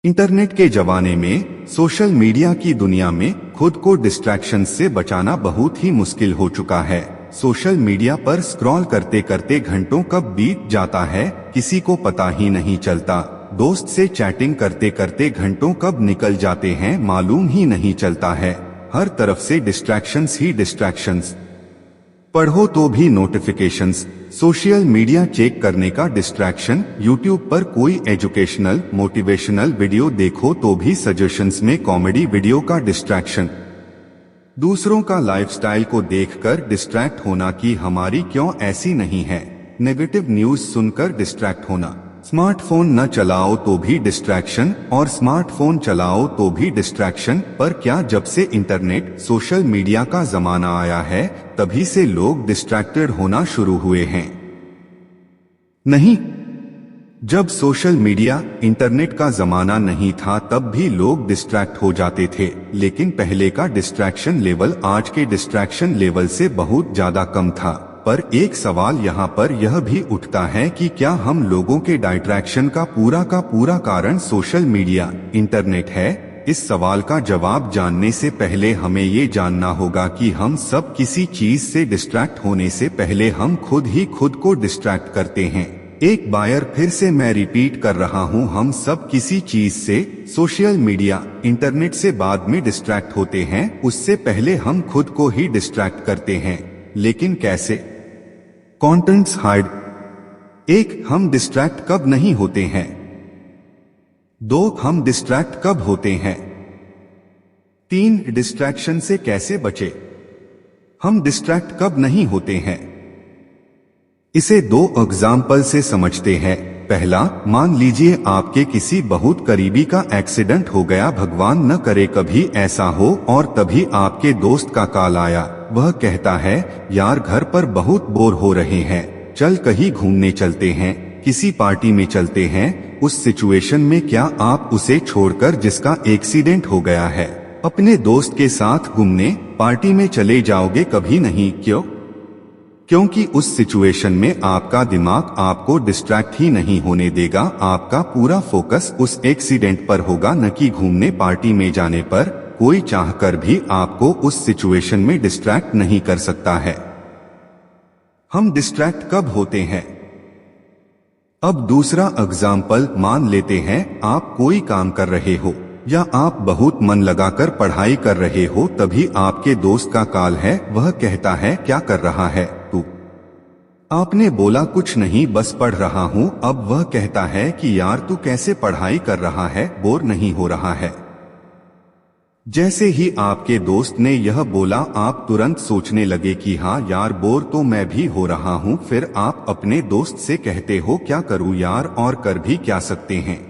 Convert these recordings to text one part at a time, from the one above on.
Internet के जमाने में सोशल मीडिया की दुनिया में खुद को डिस्ट्रैक्शन से बचाना बहुत ही मुश्किल हो चुका है। सोशल मीडिया पर स्क्रॉल करते करते घंटों कब बीत जाता है किसी को पता ही नहीं चलता। दोस्त से चैटिंग करते करते घंटों कब निकल जाते हैं मालूम ही नहीं चलता है। हर तरफ से डिस्ट्रैक्शंस ही डिस्ट्रैक्शंस। पढ़ो तो भी नोटिफिकेशंस, सोशल मीडिया चेक करने का डिस्ट्रैक्शन, यूट्यूब पर कोई एजुकेशनल मोटिवेशनल वीडियो देखो तो भी सजेशंस में कॉमेडी वीडियो का डिस्ट्रैक्शन, दूसरों का लाइफस्टाइल को देखकर डिस्ट्रैक्ट होना कि हमारी क्यों ऐसी नहीं है, नेगेटिव न्यूज सुनकर डिस्ट्रैक्ट होना, स्मार्टफोन न चलाओ तो भी डिस्ट्रैक्शन और स्मार्टफोन चलाओ तो भी डिस्ट्रैक्शन। पर क्या जब से इंटरनेट सोशल मीडिया का जमाना आया है तभी से लोग डिस्ट्रैक्टेड होना शुरू हुए हैं? नहीं, जब सोशल मीडिया इंटरनेट का जमाना नहीं था तब भी लोग डिस्ट्रैक्ट हो जाते थे, लेकिन पहले का डिस्ट्रैक्शन लेवल आज के डिस्ट्रैक्शन लेवल से बहुत ज्यादा कम था। पर एक सवाल यहाँ पर यह भी उठता है कि क्या हम लोगों के डिस्ट्रैक्शन का पूरा कारण सोशल मीडिया इंटरनेट है? इस सवाल का जवाब जानने से पहले हमें ये जानना होगा कि हम सब किसी चीज से डिस्ट्रैक्ट होने से पहले हम खुद ही खुद को डिस्ट्रैक्ट करते हैं। एक बार फिर से मैं रिपीट कर रहा हूँ, हम सब किसी चीज से, सोशल मीडिया इंटरनेट से बाद में डिस्ट्रैक्ट होते हैं, उससे पहले हम खुद को ही डिस्ट्रैक्ट करते हैं। लेकिन कैसे? Contents hide. 1. हम डिस्ट्रैक्ट कब नहीं होते हैं? 2. हम डिस्ट्रैक्ट कब होते हैं? 3. डिस्ट्रैक्शन से कैसे बचे? हम डिस्ट्रैक्ट कब नहीं होते हैं? इसे 2 एग्जाम्पल से समझते हैं। पहला, मान लीजिए आपके किसी बहुत करीबी का एक्सीडेंट हो गया, भगवान न करे कभी ऐसा हो, और तभी आपके दोस्त का कॉल आया। वह कहता है, यार घर पर बहुत बोर हो रहे हैं, चल कहीं घूमने चलते हैं, किसी पार्टी में चलते हैं। उस सिचुएशन में क्या आप उसे छोड़कर जिसका एक्सीडेंट हो गया है अपने दोस्त के साथ घूमने पार्टी में चले जाओगे? कभी नहीं। क्यों? क्योंकि उस सिचुएशन में आपका दिमाग आपको डिस्ट्रैक्ट ही नहीं होने देगा। आपका पूरा फोकस उस एक्सीडेंट पर होगा, न कि घूमने पार्टी में जाने पर। कोई चाहकर भी आपको उस सिचुएशन में डिस्ट्रैक्ट नहीं कर सकता है। हम डिस्ट्रैक्ट कब होते हैं? अब दूसरा एग्जाम्पल मान लेते हैं, आप कोई काम कर रहे हो या आप बहुत मन लगाकर पढ़ाई कर रहे हो, तभी आपके दोस्त का कॉल है। वह कहता है, क्या कर रहा है तू? आपने बोला कुछ नहीं, बस पढ़ रहा हूँ। अब वह कहता है कि यार तू कैसे पढ़ाई कर रहा है, बोर नहीं हो रहा है? जैसे ही आपके दोस्त ने यह बोला, आप तुरंत सोचने लगे कि हाँ यार, बोर तो मैं भी हो रहा हूँ। फिर आप अपने दोस्त से कहते हो, क्या करूँ यार, और कर भी क्या सकते हैं?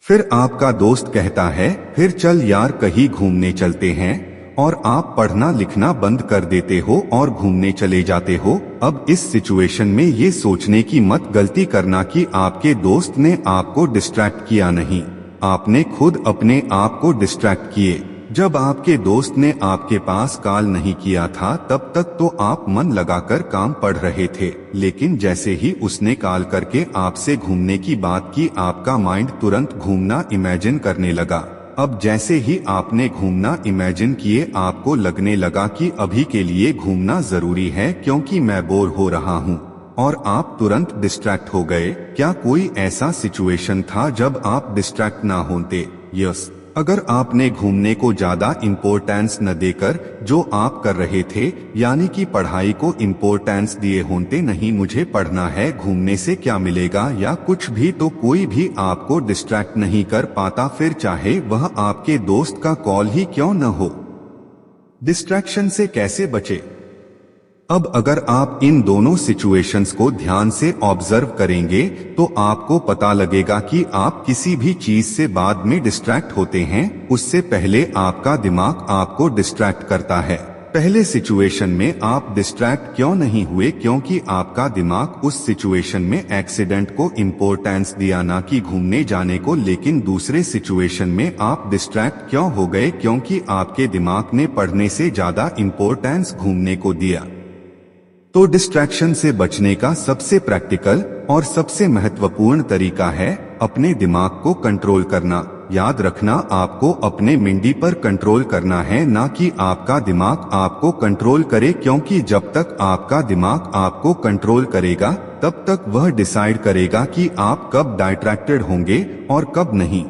फिर आपका दोस्त कहता है, फिर चल यार कहीं घूमने चलते हैं, और आप पढ़ना लिखना बंद कर देते हो और घूमने चले जाते हो। अब इस सिचुएशन में ये सोचने की मत गलती करना कि आपके दोस्त ने आपको डिस्ट्रैक्ट किया, नहीं, आपने खुद अपने आप को डिस्ट्रैक्ट किए। जब आपके दोस्त ने आपके पास कॉल नहीं किया था तब तक तो आप मन लगाकर काम पढ़ रहे थे, लेकिन जैसे ही उसने कॉल करके आपसे घूमने की बात की, आपका माइंड तुरंत घूमना इमेजिन करने लगा। अब जैसे ही आपने घूमना इमेजिन किए, आपको लगने लगा कि अभी के लिए घूमना जरूरी है क्योंकि मैं बोर हो रहा हूँ, और आप तुरंत डिस्ट्रैक्ट हो गए। क्या कोई ऐसा सिचुएशन था जब आप डिस्ट्रैक्ट ना होते? यस। अगर आपने घूमने को ज्यादा इम्पोर्टेंस न देकर जो आप कर रहे थे, यानी कि पढ़ाई को इम्पोर्टेंस दिए होते, नहीं मुझे पढ़ना है, घूमने से क्या मिलेगा या कुछ भी, तो कोई भी आपको डिस्ट्रैक्ट नहीं कर पाता, फिर चाहे वह आपके दोस्त का कॉल ही क्यों न हो। डिस्ट्रैक्शन से कैसे बचे? अब अगर आप इन दोनों सिचुएशंस को ध्यान से ऑब्जर्व करेंगे तो आपको पता लगेगा कि आप किसी भी चीज से बाद में डिस्ट्रैक्ट होते हैं, उससे पहले आपका दिमाग आपको डिस्ट्रैक्ट करता है। पहले सिचुएशन में आप डिस्ट्रैक्ट क्यों नहीं हुए? क्योंकि आपका दिमाग उस सिचुएशन में एक्सीडेंट को इम्पोर्टेंस दिया, ना कि घूमने जाने को। लेकिन दूसरे सिचुएशन में आप डिस्ट्रैक्ट क्यों हो गए? क्योंकि आपके दिमाग ने पढ़ने से ज्यादा इम्पोर्टेंस घूमने को दिया। तो डिस्ट्रैक्शन से बचने का सबसे प्रैक्टिकल और सबसे महत्वपूर्ण तरीका है अपने दिमाग को कंट्रोल करना। याद रखना, आपको अपने मिंडी पर कंट्रोल करना है, ना कि आपका दिमाग आपको कंट्रोल करे, क्योंकि जब तक आपका दिमाग आपको कंट्रोल करेगा तब तक वह डिसाइड करेगा कि आप कब डाइट्रैक्टेड होंगे और कब नहीं।